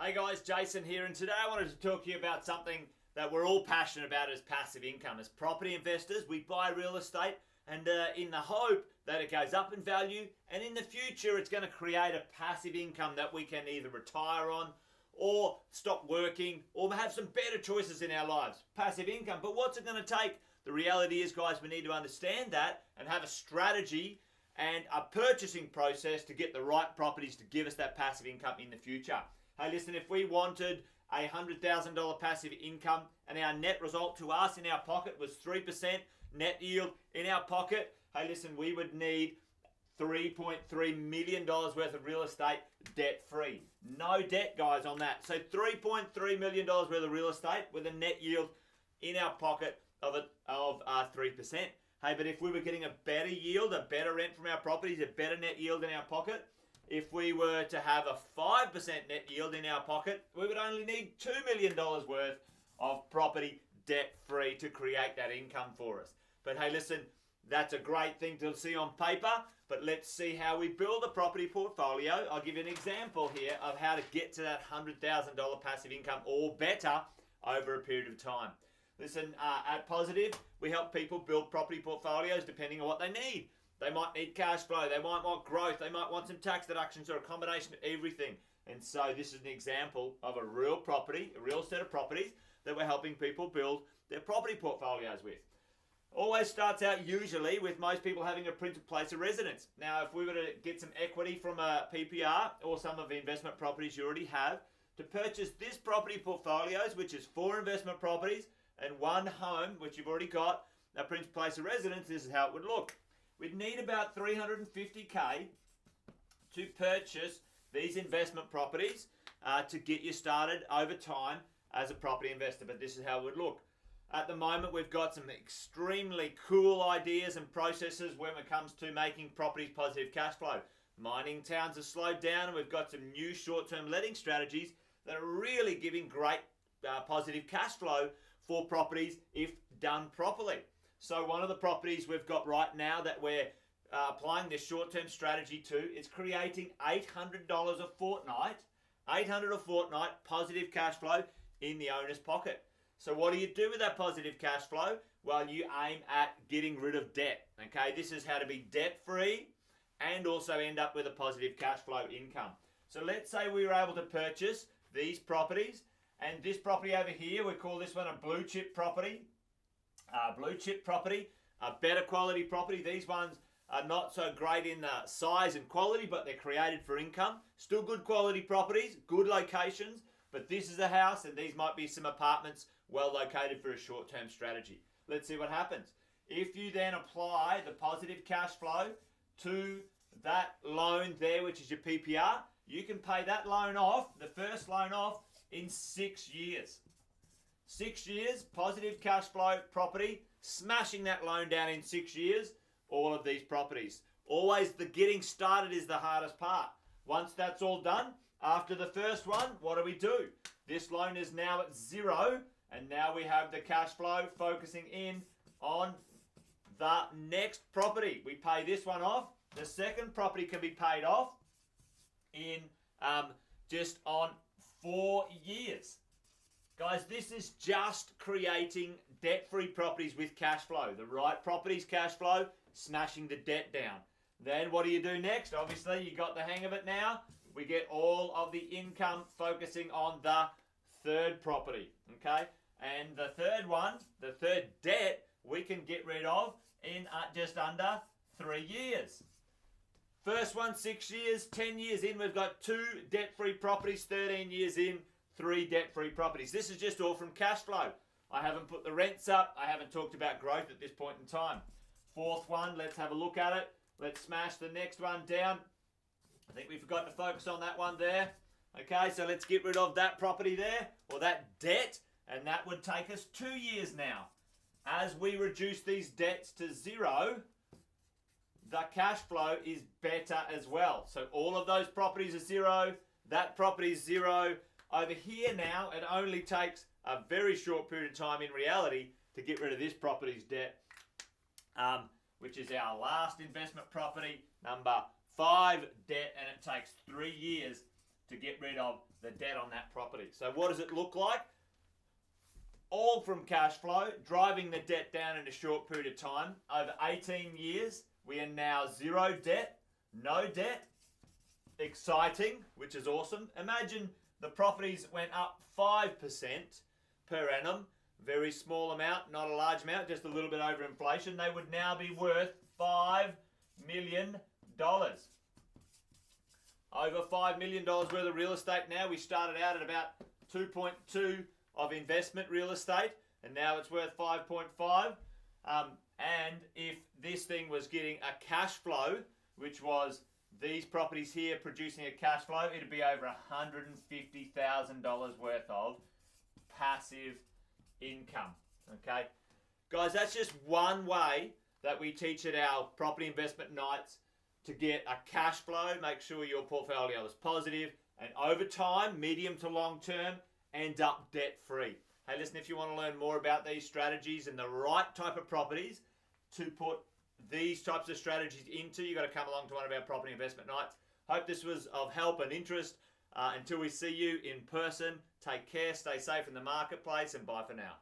Hey guys, Jason here, and today I wanted to talk to you about something that we're all passionate about as passive income. As property investors, we buy real estate and in the hope that it goes up in value, and in the future it's going to create a passive income that we can either retire on or stop working or have some better choices in our lives. Passive income. But what's it going to take? The reality is, guys, we need to understand that and have a strategy and a purchasing process to get the right properties to give us that passive income in the future. Hey, listen, if we wanted a $100,000 passive income and our net result to us in our pocket was 3% net yield in our pocket, hey, listen, we would need $3.3 million worth of real estate debt-free. No debt, guys, on that. So $3.3 million worth of real estate with a net yield in our pocket of 3%. Hey, but if we were getting a better yield, a better rent from our properties, a better net yield in our pocket, if we were to have a 5% net yield in our pocket, we would only need $2 million worth of property debt-free to create that income for us. But hey, listen, that's a great thing to see on paper, but let's see how we build a property portfolio. I'll give you an example here of how to get to that $100,000 passive income or better over a period of time. Listen, at Positive, we help people build property portfolios depending on what they need. They might need cash flow, they might want growth, they might want some tax deductions or a combination of everything. And so this is an example of a real property, a real set of properties that we're helping people build their property portfolios with. Always starts out usually with most people having a principal place of residence. Now, if we were to get some equity from a PPR or some of the investment properties you already have, to purchase this property portfolios, which is 4 investment properties and 1 home, which you've already got, a principal place of residence, this is how it would look. We'd need about $350K to purchase these investment properties to get you started over time as a property investor. But this is how it would look. At the moment, we've got some extremely cool ideas and processes when it comes to making properties positive cash flow. Mining towns have slowed down, and we've got some new short-term letting strategies that are really giving great positive cash flow for properties if done properly. So one of the properties we've got right now that we're applying this short-term strategy to is creating $800 a fortnight, $800 a fortnight positive cash flow in the owner's pocket. So what do you do with that positive cash flow? Well, you aim at getting rid of debt. Okay, this is how to be debt-free and also end up with a positive cash flow income. So let's say we were able to purchase these properties, and this property over here, we call this one a blue chip property. A better quality property. These ones are not so great in size and quality, but they're created for income. Still good quality properties, good locations, but this is a house and these might be some apartments well located for a short-term strategy. Let's see what happens. If you then apply the positive cash flow to that loan there, which is your PPR, you can pay that loan off, the first loan off, in 6 years. 6 years, positive cash flow property, smashing that loan down in 6 years, all of these properties. Always the getting started is the hardest part. Once that's all done, after the first one, what do? This loan is now at 0, and now we have the cash flow focusing in on the next property. We pay this one off. The second property can be paid off in just on 4 years. Guys, this is just creating debt-free properties with cash flow. The right properties, cash flow, smashing the debt down. Then what do you do next? Obviously, you got the hang of it now. We get all of the income focusing on the third property, okay? And the third one, the third debt, we can get rid of in just under 3 years. First one, 6 years, 10 years in, we've got 2 debt-free properties, 13 years in, 3 debt-free properties. This is just all from cash flow. I haven't put the rents up. I haven't talked about growth at this point in time. Fourth one, let's have a look at it. Let's smash the next one down. I think we forgot to focus on that one there. Okay, so let's get rid of that property there, or that debt, and that would take us 2 years now. As we reduce these debts to 0, the cash flow is better as well. So all of those properties are 0, that property is 0. Over here now, it only takes a very short period of time in reality to get rid of this property's debt, which is our last investment property, number 5 debt, and it takes 3 years to get rid of the debt on that property. So what does it look like? All from cash flow, driving the debt down in a short period of time. Over 18 years, we are now zero debt, no debt. Exciting, which is awesome. Imagine the properties went up 5% per annum. Very small amount, not a large amount, just a little bit over inflation. They would now be worth $5 million. Over $5 million worth of real estate now. We started out at about 2.2 of investment real estate, and now it's worth 5.5. And if this thing was getting a cash flow, which was these properties here producing a cash flow, it'd be over $150,000 worth of passive income. Okay, guys, that's just one way that we teach at our property investment nights to get a cash flow. Make sure your portfolio is positive, and over time, medium to long term, end up debt free. Hey, listen, if you want to learn more about these strategies and the right type of properties to put these types of strategies into, you've got to come along to one of our property investment nights. Hope this was of help and interest. Until we see you in person, take care, stay safe in the marketplace, and bye for now.